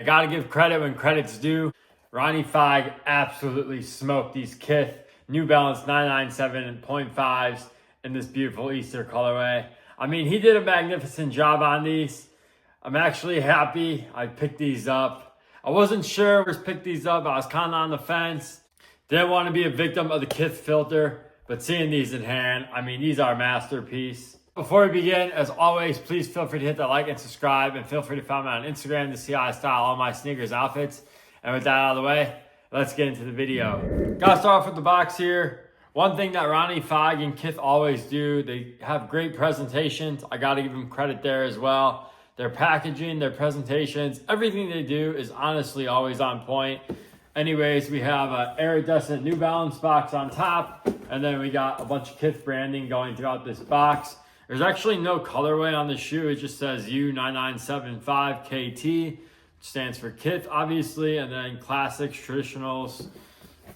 I gotta give credit when credit's due. Ronnie Feig absolutely smoked these Kith New Balance 997.5s in this beautiful Easter colorway. I mean, he did a magnificent job on these. I'm actually happy I picked these up. I wasn't sure where to pick these up. I was kind of on the fence. Didn't want to be a victim of the Kith filter, but seeing these in hand, I mean, these are a masterpiece. Before we begin, as always, please feel free to hit that like and subscribe, and feel free to follow me on Instagram to see how I style all my sneakers outfits. And with that out of the way, let's get into the video. Gotta start off with the box here. One thing that Ronnie Feig and Kith always do, they have great presentations. I gotta give them credit there as well. Their packaging, their presentations, everything they do is honestly always on point. Anyways, we have an iridescent New Balance box on top, and then we got a bunch of Kith branding going throughout this box. There's actually no colorway on the shoe. It just says U9975KT, which stands for Kith, obviously, and then classics, traditionals.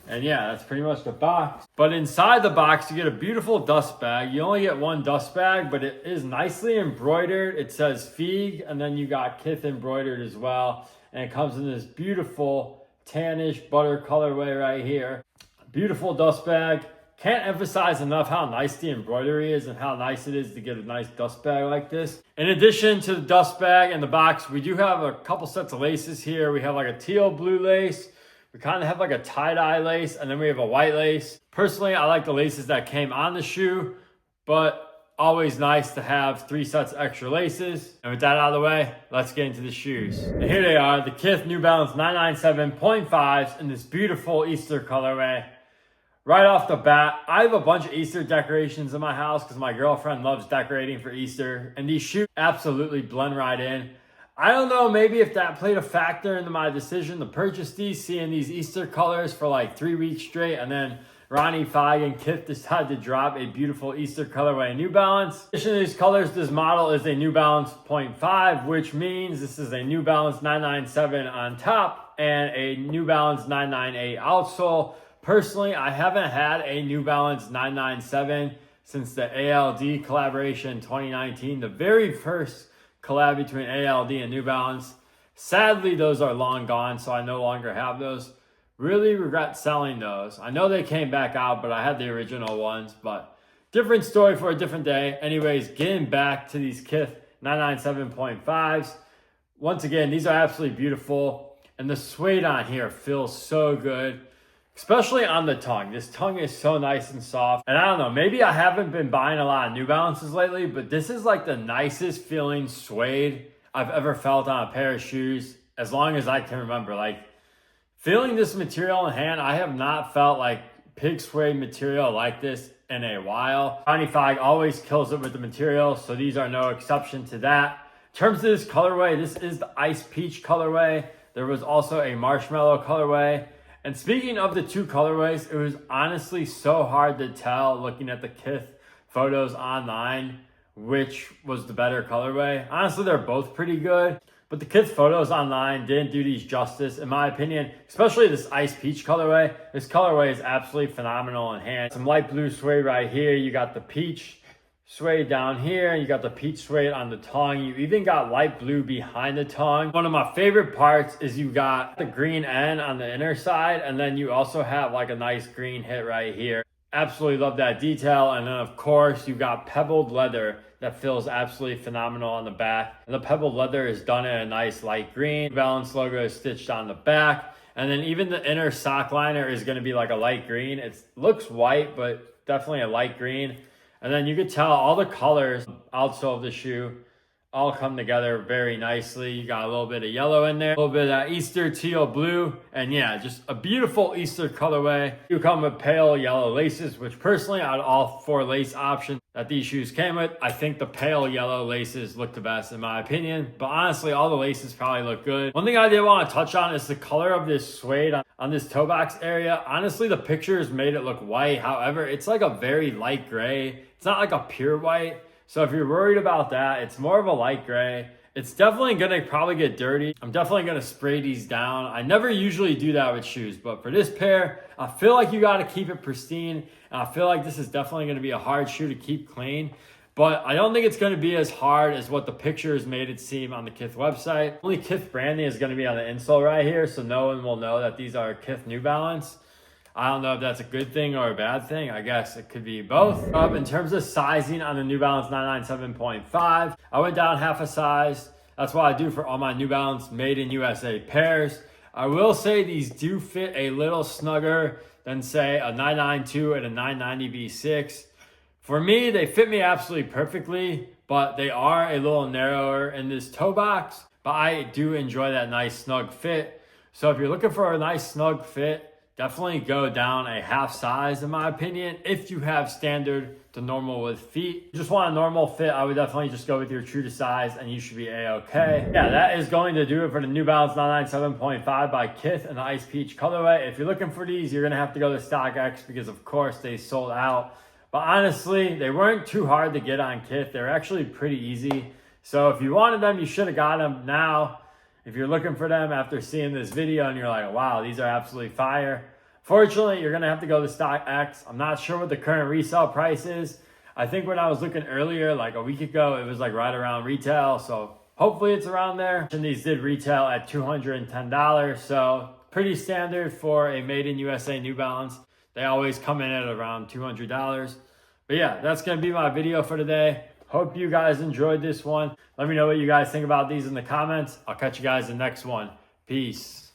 And yeah, that's pretty much the box. But inside the box, you get a beautiful dust bag. You only get one dust bag, but it is nicely embroidered. It says Feig, and then you got Kith embroidered as well. And it comes in this beautiful tannish butter colorway right here. Beautiful dust bag. Can't emphasize enough how nice the embroidery is and how nice it is to get a nice dust bag like this. In addition to the dust bag and the box, we do have a couple sets of laces here. We have like a teal blue lace. We kind of have like a tie-dye lace, and then we have a white lace. Personally, I like the laces that came on the shoe, but always nice to have 3 sets of extra laces. And with that out of the way, let's get into the shoes. And here they are, the Kith New Balance 997.5s in this beautiful Easter colorway. Right off the bat, I have a bunch of Easter decorations in my house because my girlfriend loves decorating for Easter, and these shoes absolutely blend right in. I don't know, maybe if that played a factor into my decision to purchase these, seeing these Easter colors for like 3 weeks straight, and then Ronnie Feig and Kith decided to drop a beautiful Easter colorway New Balance. In addition to these colors, this model is a New Balance 0.5, which means this is a New Balance 997 on top and a New Balance 998 outsole. Personally, I haven't had a New Balance 997 since the ALD collaboration 2019, the very first collab between ALD and New Balance. Sadly, those are long gone, so I no longer have those. Really regret selling those. I know they came back out, but I had the original ones, but different story for a different day. Anyways, getting back to these Kith 997.5s. Once again, these are absolutely beautiful, and the suede on here feels so good. Especially on the tongue. This tongue is so nice and soft. And I don't know, maybe I haven't been buying a lot of New Balances lately, but this is like the nicest feeling suede I've ever felt on a pair of shoes as long as I can remember. Like, feeling this material in hand, I have not felt like pig suede material like this in a while. Ronnie Feig always kills it with the material, so these are no exception to that. In terms of this colorway, this is the Ice Peach colorway. There was also a Marshmallow colorway. And speaking of the two colorways, it was honestly so hard to tell looking at the Kith photos online which was the better colorway. Honestly, they're both pretty good, but the Kith photos online didn't do these justice, in my opinion, especially this Ice Peach colorway. This colorway is absolutely phenomenal in hand. Some light blue suede right here. You got the peach suede down here. You got the peach suede on the tongue. You even got light blue behind the tongue. One of my favorite parts is you got the green end on the inner side, and then you also have like a nice green hit right here. Absolutely love that detail. And then of course you got pebbled leather that feels absolutely phenomenal on the back. And the pebbled leather is done in a nice light green. New Balance logo is stitched on the back. And then even the inner sock liner is going to be like a light green. It looks white, but definitely a light green. And then you could tell all the colors outsole of the shoe all come together very nicely. You got a little bit of yellow in there, a little bit of that Easter teal blue, and yeah, just a beautiful Easter colorway. You come with pale yellow laces, which personally, out of all 4 lace options that these shoes came with, I think the pale yellow laces look the best in my opinion. But honestly, all the laces probably look good. One thing I did want to touch on is the color of this suede on this toe box area. Honestly, the pictures made it look white. However, it's like a very light gray. It's not like a pure white. So if you're worried about that, it's more of a light gray. It's definitely going to probably get dirty. I'm definitely going to spray these down. I never usually do that with shoes, but for this pair, I feel like you got to keep it pristine. And I feel like this is definitely going to be a hard shoe to keep clean. but I don't think it's going to be as hard as what the pictures made it seem on the Kith website. Only Kith branding is going to be on the insole right here, so no one will know that these are Kith New Balance. I don't know if that's a good thing or a bad thing. I guess it could be both. In terms of sizing on the New Balance 997.5, I went down half a size. That's what I do for all my New Balance Made in USA pairs. I will say these do fit a little snugger than say a 992 and a 990 V6. For me, they fit me absolutely perfectly, but they are a little narrower in this toe box. But I do enjoy that nice snug fit. So if you're looking for a nice snug fit, definitely go down a half size in my opinion. If you have standard to normal with feet, if you just want a normal fit, I would definitely just go with your true to size and you should be a-okay. Yeah, that is going to do it for the New Balance 997.5 by Kith and the Ice Peach colorway. If you're looking for these, you're gonna have to go to StockX because of course they sold out. But honestly, they weren't too hard to get on Kith. They're actually pretty easy. So if you wanted them, you should have got them now. If you're looking for them after seeing this video and you're like, wow, these are absolutely fire. Fortunately, you're gonna have to go to StockX. I'm not sure what the current resale price is. I think when I was looking earlier, like a week ago, it was like right around retail. So hopefully it's around there. And these did retail at $210. So pretty standard for a made in USA New Balance. They always come in at around $200. But yeah, that's gonna be my video for today. Hope you guys enjoyed this one. Let me know what you guys think about these in the comments. I'll catch you guys in the next one. Peace.